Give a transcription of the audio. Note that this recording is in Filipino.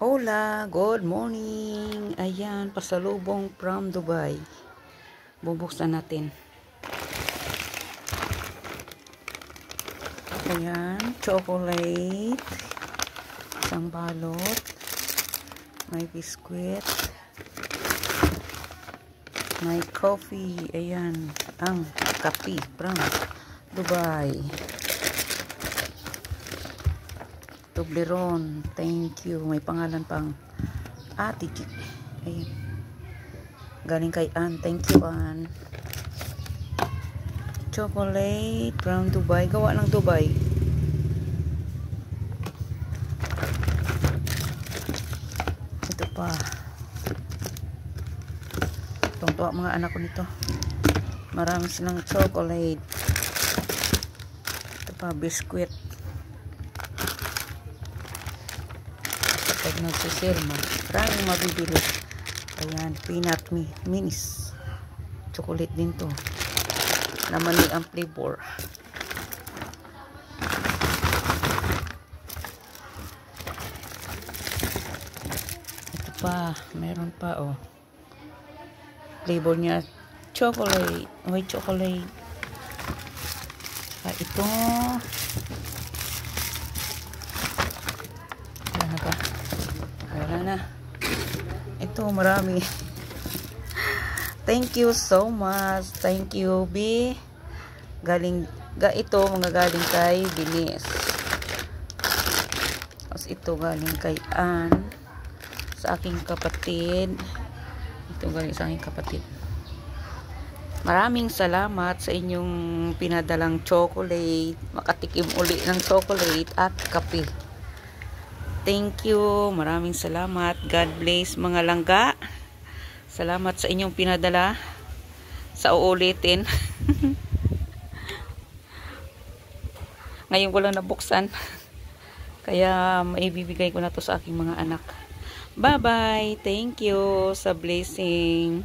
Hola, good morning. Ayan, pasalubong from Dubai. Bubuksan natin. Ayan, chocolate. Isang balot. May biskwit. May coffee. Ayan, ang kape from Dubai. Toblerone, thank you. May pangalan pang Ate G. Ayan. Galing kay Ann. Thank you, Ann. Chocolate from Dubai. Gawa ng Dubai. Ito pa. Tungtuwa mga anak ko nito. Marami silang chocolate. Ito pa, biskwit. Pag nagsisale mo, maraming mabibili. Ayan, peanut minis. Chocolate din to. Naman ni ang flavor. Ito pa, meron pa oh. Flavor niya, chocolate. White chocolate. Ito. Wala na ba? Wala na. Ito, marami. Thank you so much. Thank you, B. Ito, mga galing kay Binis. Tapos ito, galing kay Ann. Sa aking kapatid. Ito, galing sa aking kapatid. Maraming salamat sa inyong pinadalang chocolate. Makatikim uli ng chocolate at kape. Thank you. Maraming salamat. God bless mga langga. Salamat sa inyong pinadala. Sa uulitin. Ngayon ko lang nabuksan. Kaya maibibigay ko na to sa aking mga anak. Bye-bye. Thank you sa blessing.